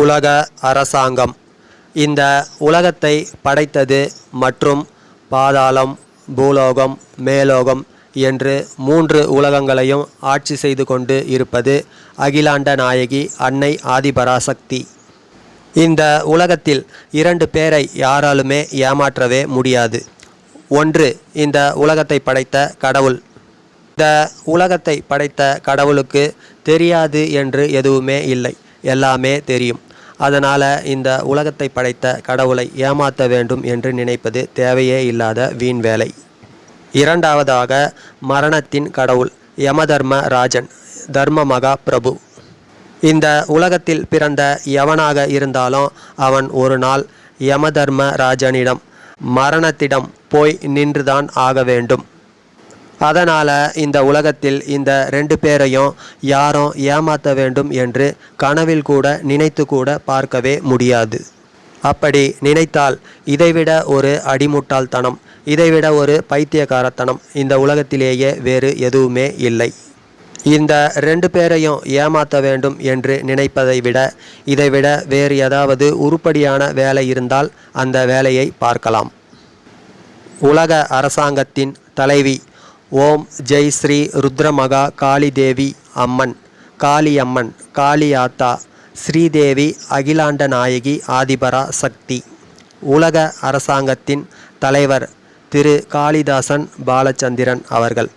உலக அரசாங்கம். இந்த உலகத்தை படைத்தது மற்றும் பாதாளம், பூலோகம், மேலோகம் என்று 3 உலகங்களையும் ஆட்சி செய்து கொண்டு இருப்பது அகிலாண்ட நாயகி அன்னை ஆதிபராசக்தி. இந்த உலகத்தில் 2 பேரை யாராலுமே ஏமாற்றவே முடியாது. ஒன்று, இந்த உலகத்தை படைத்த கடவுள். இந்த உலகத்தை படைத்த கடவுளுக்கு தெரியாது என்று எதுவுமே இல்லை, எல்லாமே தெரியும். அதனால் இந்த உலகத்தை படைத்த கடவுளை ஏமாற்ற வேண்டும் என்று நினைப்பது தேவையே இல்லாத வீண் வேலை. இரண்டாவதாக, மரணத்தின் கடவுள் யமதர்ம ராஜன், தர்ம மகா பிரபு. இந்த உலகத்தில் பிறந்த எவனாக இருந்தாலும் அவன் ஒரு நாள் யமதர்ம ராஜனிடம், மரணத்திடம் போய் நின்றுதான் ஆக வேண்டும். அதனால் இந்த உலகத்தில் இந்த 2 பேரையும் யாரும் ஏமாற்ற வேண்டும் என்று கனவில் கூட நினைத்து கூட பார்க்கவே முடியாது. அப்படி நினைத்தால் இதைவிட ஒரு அடிமுட்டாள்தனம், இதைவிட ஒரு பைத்தியக்காரத்தனம் இந்த உலகத்திலேயே வேறு எதுவுமே இல்லை. இந்த 2 பேரையும் ஏமாற்ற வேண்டும் என்று நினைப்பதை விட இதைவிட வேறு ஏதாவது உருப்படியான வேலை இருந்தால் அந்த வேலையை பார்க்கலாம். உலக அரசாங்கத்தின் தலைவி ஓம் ஜெய் ஸ்ரீ ருத்ரமகா காளி தேவி அம்மன், காளியம்மன், காளியாத்தா, ஸ்ரீதேவி அகிலாண்ட நாயகி ஆதிபரா சக்தி. உலக அரசாங்கத்தின் தலைவர் திரு காளிதாசன் பாலச்சந்திரன் அவர்கள்.